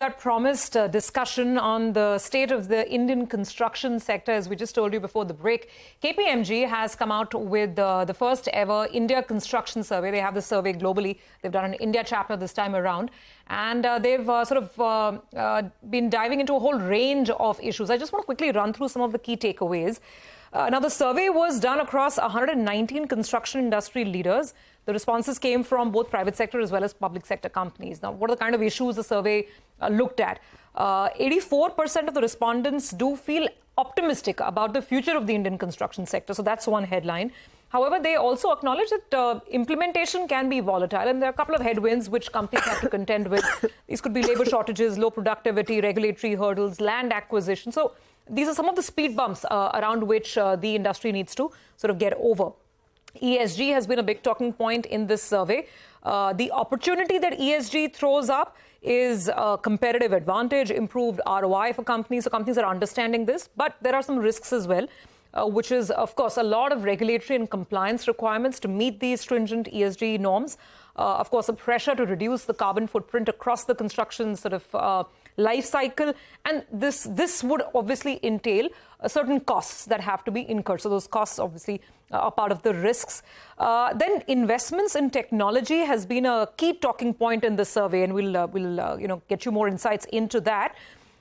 That promised discussion on the state of the Indian construction sector, as we just told you before the break. KPMG has come out with the first ever India Construction Survey. They have the survey globally. They've done an India chapter this time around. And they've been diving into a whole range of issues. I just want to quickly run through some of the key takeaways. Now, the survey was done across 119 construction industry leaders. The responses came from both private sector as well as public sector companies. Now, what are the kind of issues the survey looked at? 84% of the respondents do feel optimistic about the future of the Indian construction sector. So that's one headline. However, they also acknowledge that implementation can be volatile, and there are a couple of headwinds which companies have to contend with. These could be labor shortages, low productivity, regulatory hurdles, land acquisition. So these are some of the speed bumps around which the industry needs to sort of get over. ESG has been a big talking point in this survey. The opportunity that ESG throws up is a competitive advantage, improved ROI for companies. So companies are understanding this, but there are some risks as well, which is, of course, a lot of regulatory and compliance requirements to meet these stringent ESG norms. Of course, a pressure to reduce the carbon footprint across the construction sort of life cycle. And this would obviously entail certain costs that have to be incurred. So those costs obviously are part of the risks. Then investments in technology has been a key talking point in the survey, and we'll get you more insights into that.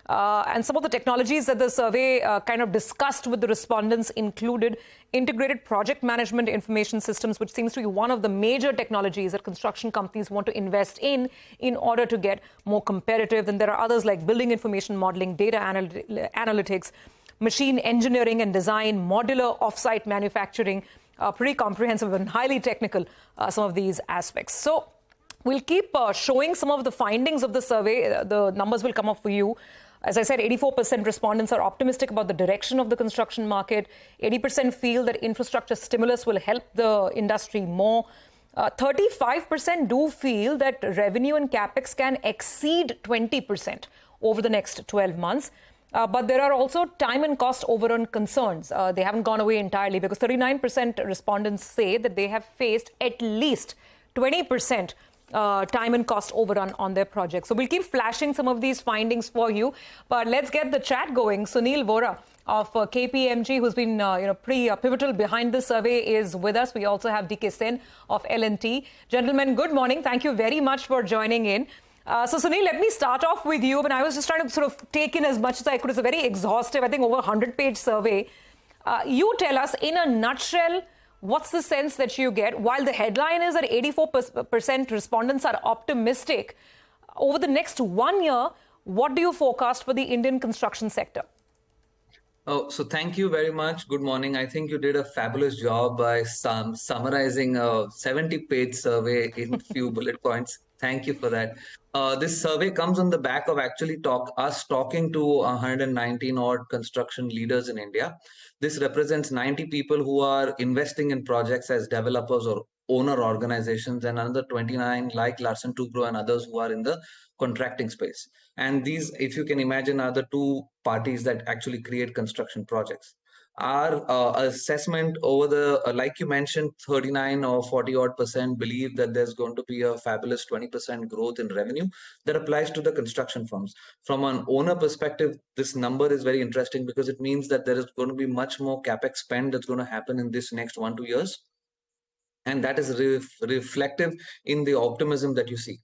And some of the technologies that the survey kind of discussed with the respondents included integrated project management information systems, which seems to be one of the major technologies that construction companies want to invest in order to get more competitive. Then there are others like building information modeling, data analytics, machine engineering and design, modular offsite manufacturing, pretty comprehensive and highly technical, some of these aspects. So we'll keep showing some of the findings of the survey. The numbers will come up for you. As I said, 84% respondents are optimistic about the direction of the construction market. 80% feel that infrastructure stimulus will help the industry more. 35% do feel that revenue and Capex can exceed 20% over the next 12 months. But there are also time and cost overrun concerns. They haven't gone away entirely, because 39% respondents say that they have faced at least 20% time and cost overrun on their projects. So we'll keep flashing some of these findings for you. But let's get the chat going. Suneel Vora of KPMG, who's been pretty pivotal behind this survey, is with us. We also have DK Sen of L&T. Gentlemen, good morning. Thank you very much for joining in. So, Suneel, let me start off with you. I was just trying to sort of take in as much as I could. It's a very exhaustive, I think, over 100-page survey. You tell us, in a nutshell, what's the sense that you get? While the headline is that 84% respondents are optimistic, over the next 1 year, what do you forecast for the Indian construction sector? Oh, so thank you very much. Good morning. I think you did a fabulous job by summarizing a 70-page survey in few bullet points. Thank you for that. This survey comes on the back of actually talking to 119 odd construction leaders in India. This represents 90 people who are investing in projects as developers or owner organizations, and another 29 like Larsen, Toubro and others who are in the contracting space. And these, if you can imagine, are the two parties that actually create construction projects. Our assessment over the, like you mentioned, 39 or 40 odd percent believe that there's going to be a fabulous 20% growth in revenue that applies to the construction firms. From an owner perspective, this number is very interesting because it means that there is going to be much more Capex spend that's going to happen in this next 1-2 years. And that is reflective in the optimism that you see.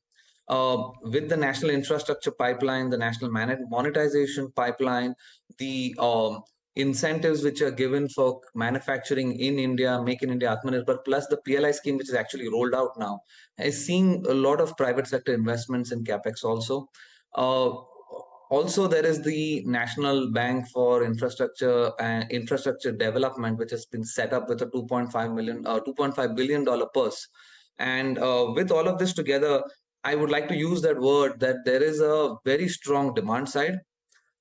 With the national infrastructure pipeline, the national monetization pipeline, the incentives which are given for manufacturing in India, Make in India, Atmanirbhar, plus the PLI scheme, which is actually rolled out now, is seeing a lot of private sector investments in Capex also. Also, there is the National Bank for Infrastructure and Infrastructure Development, which has been set up with a $2.5 billion purse. And with all of this together, I would like to use that word that there is a very strong demand side.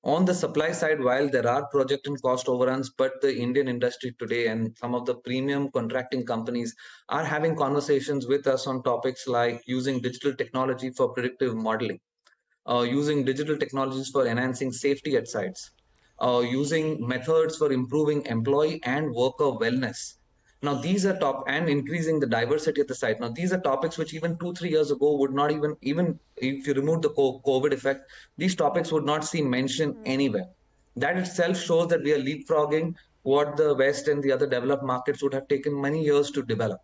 On the supply side, while there are project and cost overruns, but the Indian industry today and some of the premium contracting companies are having conversations with us on topics like using digital technology for predictive modeling, using digital technologies for enhancing safety at sites, using methods for improving employee and worker wellness, Now, these are and increasing the diversity at the site. Now, these are topics which even 2-3 years ago would not even if you remove the COVID effect, these topics would not see mention anywhere. That itself shows that we are leapfrogging what the West and the other developed markets would have taken many years to develop.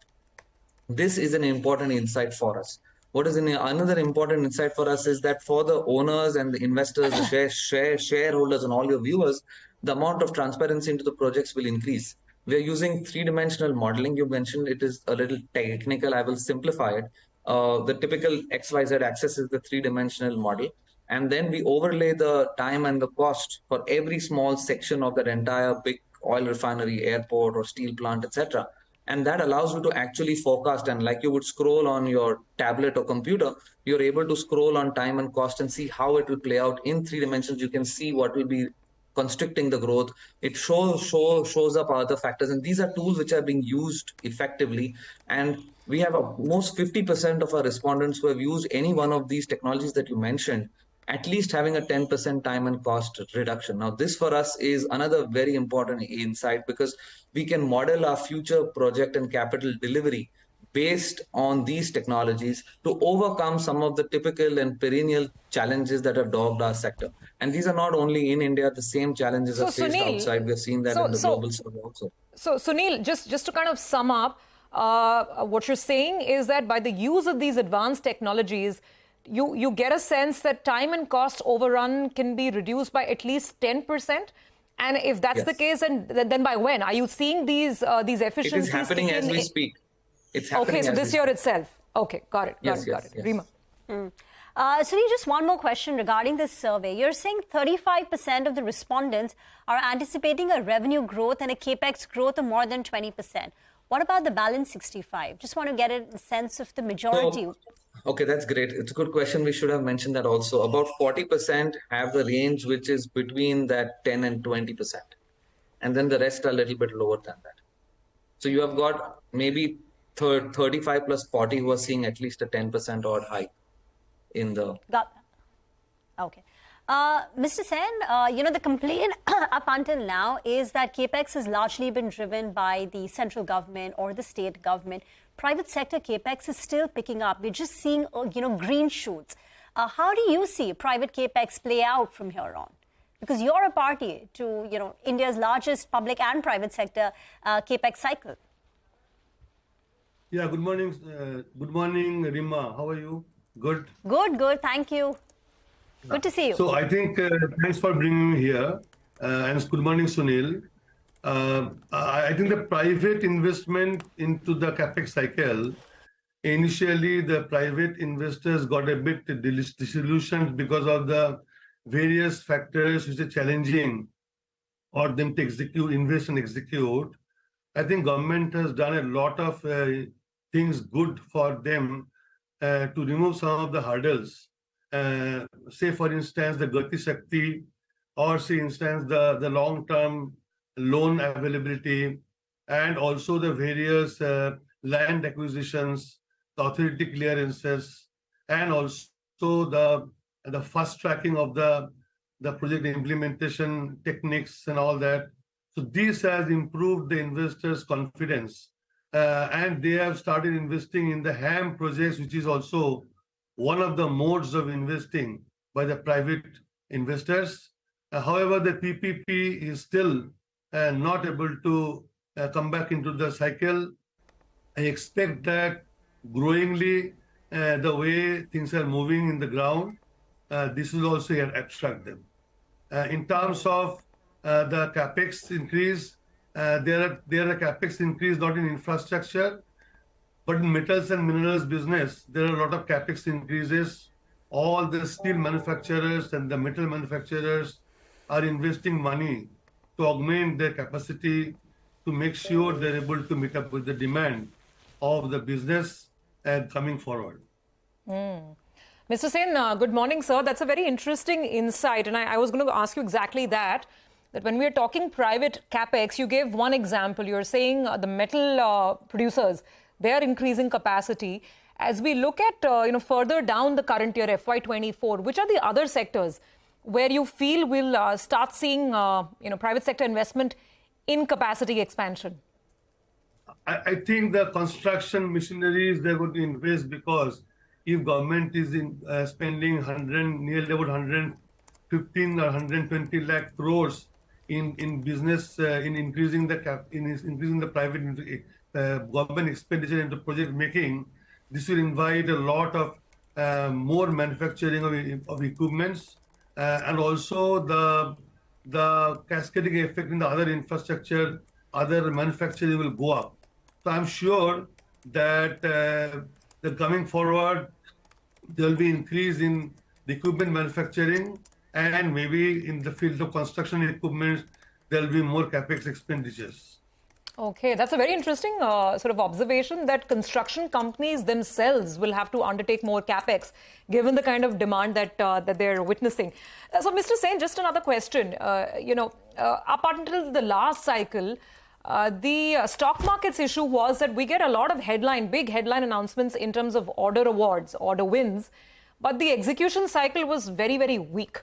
This is an important insight for us. What is another important insight for us is that for the owners and the investors, the shareholders, and all your viewers, the amount of transparency into the projects will increase. We are using three-dimensional modeling. You mentioned it is a little technical. I will simplify it. The typical XYZ axis is the three-dimensional model. And then we overlay the time and the cost for every small section of that entire big oil refinery, airport, or steel plant, etc. And that allows you to actually forecast. And like you would scroll on your tablet or computer, you're able to scroll on time and cost and see how it will play out in 3 dimensions. You can see what will be constricting the growth. It shows up other factors. And these are tools which are being used effectively. And we have almost 50% of our respondents who have used any one of these technologies that you mentioned, at least having a 10% time and cost reduction. Now, this for us is another very important insight, because we can model our future project and capital delivery based on these technologies to overcome some of the typical and perennial challenges that have dogged our sector. And these are not only in India, the same challenges are faced outside. We've seen that in the global survey also. So, Suneel, just to kind of sum up, what you're saying is that by the use of these advanced technologies, you get a sense that time and cost overrun can be reduced by at least 10%. And if that's the case, then by when? Are you seeing these efficiencies? It is happening as we speak. It's happening. Okay, so this year itself. Okay, got it. Got it. Rima. Sunil, just one more question regarding this survey. You're saying 35% of the respondents are anticipating a revenue growth and a capex growth of more than 20%. What about the balance 65? Just want to get a sense of the majority. Okay, that's great. It's a good question. We should have mentioned that also. About 40% have the range which is between that 10 and 20%. And then the rest are a little bit lower than that. So you have got maybe 35 plus 40 who are seeing at least a 10% odd hike in the... Got that. Okay. Mr. Sen, the complaint up until now is that Capex has largely been driven by the central government or the state government. Private sector Capex is still picking up. We're just seeing, green shoots. How do you see private Capex play out from here on? Because you're a party to, India's largest public and private sector Capex cycle. Yeah, good morning. Good morning, Rima. How are you? Good? Good. Thank you. Good to see you. So I think thanks for bringing me here. And good morning, Suneel. I think the private investment into the Capex cycle, initially the private investors got a bit disillusioned because of the various factors which are challenging for them to invest and execute. I think government has done a lot of things good for them to remove some of the hurdles. Say, for instance, the Gati Shakti, or say, instance, the long-term loan availability, and also the various land acquisitions, the authority clearances, and also the fast tracking of the project implementation techniques and all that. So this has improved the investors' confidence, and they have started investing in the HAM projects, which is also one of the modes of investing by the private investors. However, the PPP is still not able to come back into the cycle. I expect that growingly, the way things are moving in the ground, this will also attract them. In terms of the Capex increase, there are a Capex increase not in infrastructure, but in metals and minerals business, there are a lot of Capex increases. All the steel manufacturers and the metal manufacturers are investing money to augment their capacity to make sure they're able to meet up with the demand of the business and coming forward. Mr. Sen, good morning, sir. That's a very interesting insight. And I was going to ask you exactly that when we are talking private Capex, you gave one example. You're saying the metal producers, they are increasing capacity. As we look at, further down the current year, FY24, which are the other sectors where you feel we'll start seeing, private sector investment in capacity expansion? I think the construction machineries they're going to invest, because if government is spending nearly about 115 or 120 lakh crores in business in increasing the private government expenditure into project making, this will invite a lot of more manufacturing of equipments, and also the cascading effect in the other infrastructure, other manufacturing will go up. So I'm sure that coming forward, there will be increase in the equipment manufacturing, and maybe in the field of construction equipment, there will be more capex expenditures. Okay, that's a very interesting sort of observation, that construction companies themselves will have to undertake more capex, given the kind of demand that they're witnessing. So, Mr. Sen, just another question. Up until the last cycle, the stock markets issue was that we get a lot of big headline announcements in terms of order awards, order wins, but the execution cycle was very, very weak.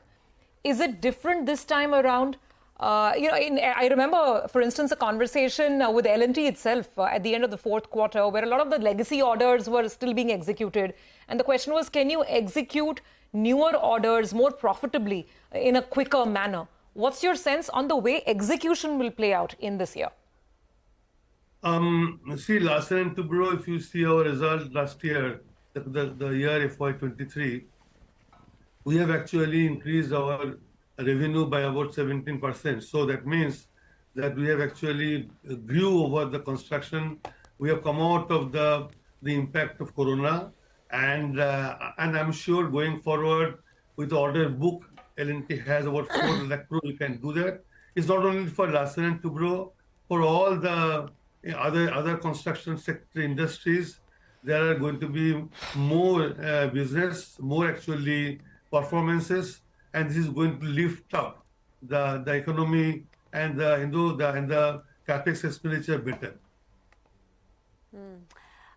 Is it different this time around? I remember, for instance, a conversation with L&T itself at the end of the fourth quarter, where a lot of the legacy orders were still being executed. And the question was, can you execute newer orders more profitably in a quicker manner? What's your sense on the way execution will play out in this year? See, Larsen and Toubro, if you see our result last year, the year FY23, we have actually increased our revenue by about 17%. So that means that we have actually grew over the construction. We have come out of the impact of Corona, and I'm sure going forward with the order book, L&T has about 4 lakh crore. We can do that. It's not only for Larsen and Toubro, for all the other construction sector industries, there are going to be more business, more actually performances, and this is going to lift up the economy and the capex expenditure better.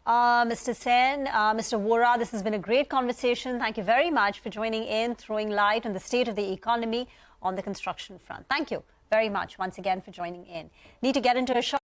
Mr. Sen, Mr. Vora, this has been a great conversation. Thank you very much for joining in, throwing light on the state of the economy on the construction front. Thank you very much once again for joining in. Need to get into a short